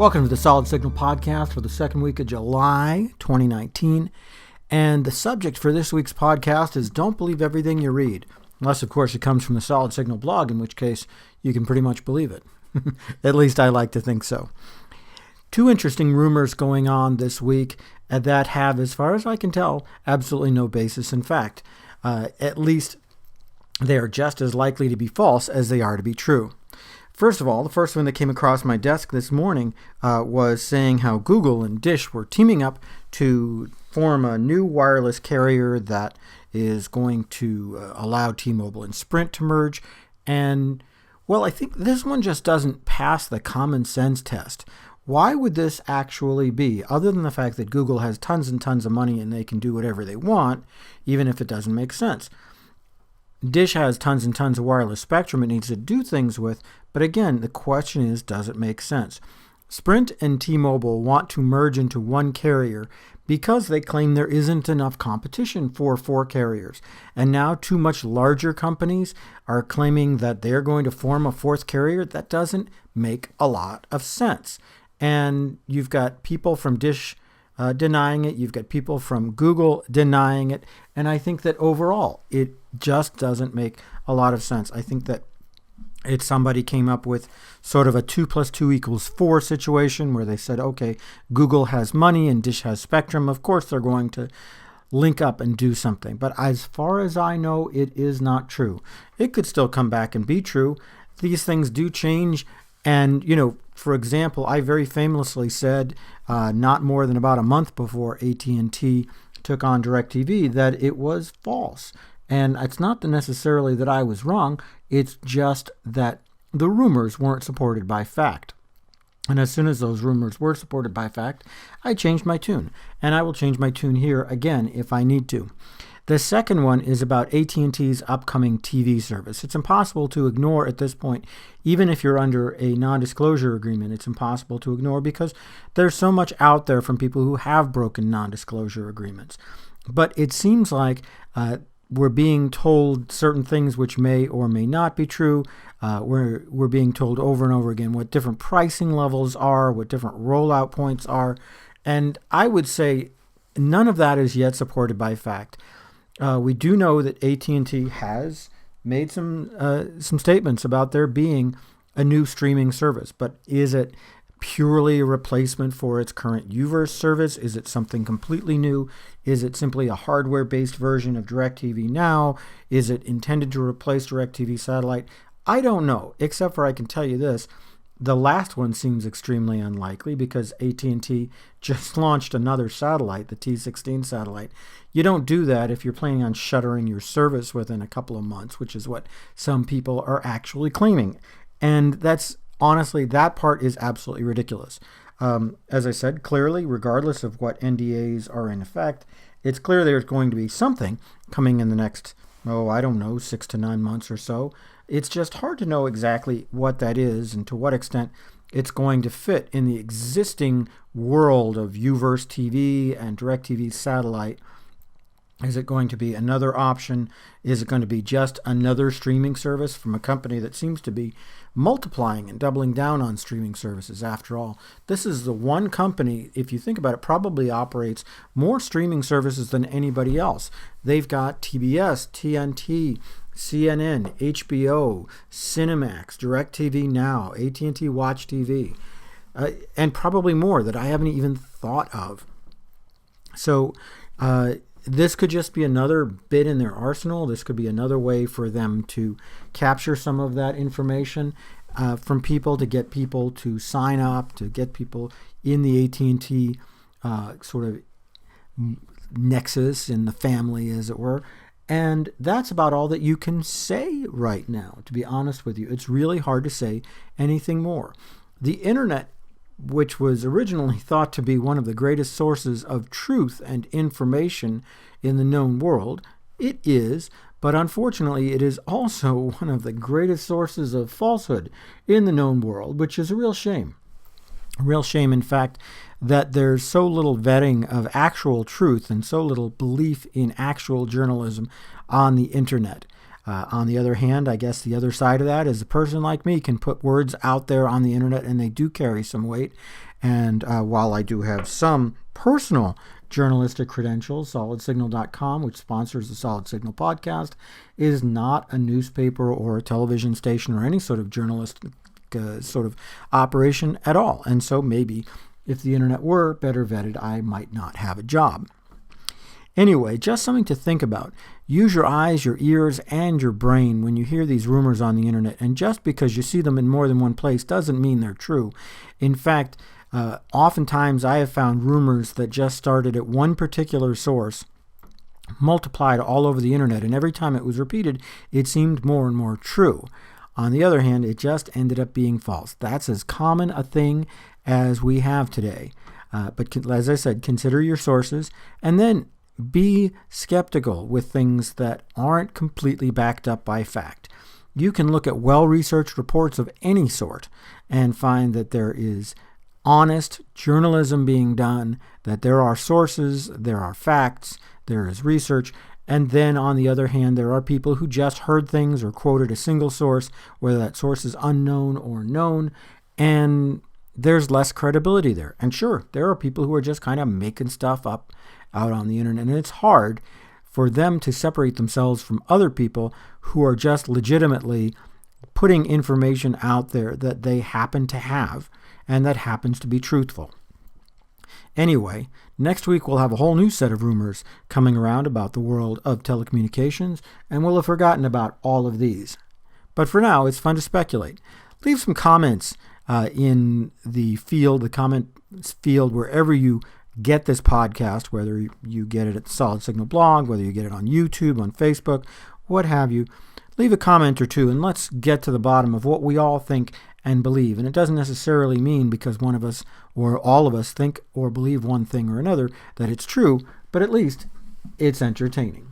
Welcome to the Solid Signal podcast for the second week of July 2019. And the subject for this week's podcast is don't believe everything you read. Unless, of course, it comes from the Solid Signal blog, in which case you can pretty much believe it. At least I like to think so. Two interesting rumors going on this week that have, as far as I can tell, absolutely no basis in fact. At least they are just as likely to be false as they are to be true. First of all, the first one that came across my desk this morning was saying how Google and Dish were teaming up to form a new wireless carrier that is going to allow T-Mobile and Sprint to merge. And, well, I think this one just doesn't pass the common sense test. Why would this actually be, other than the fact that Google has tons and tons of money and they can do whatever they want, even if it doesn't make sense? Dish has tons and tons of wireless spectrum it needs to do things with, but again, the question is, does it make sense? Sprint and T-Mobile want to merge into one carrier because they claim there isn't enough competition for four carriers. And now two much larger companies are claiming that they're going to form a fourth carrier. That doesn't make a lot of sense. And you've got people from Dish denying it. You've got people from Google denying it. And I think that overall, it just doesn't make a lot of sense. I think that somebody came up with sort of a 2 + 2 = 4 situation where they said, okay, Google has money and Dish has spectrum. Of course, they're going to link up and do something. But as far as I know, it is not true. It could still come back and be true. These things do change. And, for example, I very famously said not more than about a month before AT&T took on DirecTV that it was false. And it's not necessarily that I was wrong. It's just that the rumors weren't supported by fact. And as soon as those rumors were supported by fact, I changed my tune. And I will change my tune here again if I need to. The second one is about AT&T's upcoming TV service. It's impossible to ignore at this point, even if you're under a non-disclosure agreement. It's impossible to ignore because there's so much out there from people who have broken non-disclosure agreements. But it seems like we're being told certain things which may or may not be true. We're being told over and over again what different pricing levels are, what different rollout points are. And I would say none of that is yet supported by fact. We do know that AT&T has made some statements about there being a new streaming service, but is it purely a replacement for its current U-verse service? Is it something completely new? Is it simply a hardware-based version of DirecTV Now? Is it intended to replace DirecTV Satellite? I don't know, except for I can tell you this. The last one seems extremely unlikely because AT&T just launched another satellite, the T16 satellite. You don't do that if you're planning on shuttering your service within a couple of months, which is what some people are actually claiming. And that's honestly, that part is absolutely ridiculous. As I said, clearly, regardless of what NDAs are in effect, it's clear there's going to be something coming in the next, 6 to 9 months or so. It's just hard to know exactly what that is and to what extent it's going to fit in the existing world of U-verse TV and DirecTV satellite. Is it going to be another option? Is it going to be just another streaming service from a company that seems to be multiplying and doubling down on streaming services? After all, this is the one company, if you think about it, probably operates more streaming services than anybody else. They've got TBS, TNT, CNN, HBO, Cinemax, DirecTV Now, AT&T Watch TV, and probably more that I haven't even thought of. So this could just be another bit in their arsenal. This could be another way for them to capture some of that information from people, to get people to sign up, to get people in the AT&T sort of nexus in the family, as it were. And that's about all that you can say right now, to be honest with you. It's really hard to say anything more. The internet, which was originally thought to be one of the greatest sources of truth and information in the known world, it is, but unfortunately it is also one of the greatest sources of falsehood in the known world, which is a real shame. A real shame, in fact, that there's so little vetting of actual truth and so little belief in actual journalism on the internet. On the other hand, I guess the other side of that is a person like me can put words out there on the internet and they do carry some weight. And while I do have some personal journalistic credentials, SolidSignal.com, which sponsors the Solid Signal podcast, is not a newspaper or a television station or any sort of journalistic sort of operation at all. And so maybe if the internet were better vetted, I might not have a job. Anyway, just something to think about. Use your eyes, your ears, and your brain when you hear these rumors on the internet. And just because you see them in more than one place doesn't mean they're true. In fact, oftentimes I have found rumors that just started at one particular source multiplied all over the internet, and every time it was repeated, it seemed more and more true. On the other hand, it just ended up being false. That's as common a thing as we have today. But as I said, consider your sources, and then be skeptical with things that aren't completely backed up by fact. You can look at well-researched reports of any sort and find that there is honest journalism being done, that there are sources, there are facts, there is research, and then on the other hand, there are people who just heard things or quoted a single source, whether that source is unknown or known, and there's less credibility there. And sure, there are people who are just kind of making stuff up out on the internet, and it's hard for them to separate themselves from other people who are just legitimately putting information out there that they happen to have and that happens to be truthful. Anyway, next week we'll have a whole new set of rumors coming around about the world of telecommunications, and we'll have forgotten about all of these. But for now, it's fun to speculate. Leave some comments in the comment field wherever you get this podcast, whether you get it at the Solid Signal blog, whether you get it on YouTube, on Facebook, what have you. Leave a comment or two, and let's get to the bottom of what we all think and believe. And it doesn't necessarily mean because one of us or all of us think or believe one thing or another that it's true, but at least it's entertaining.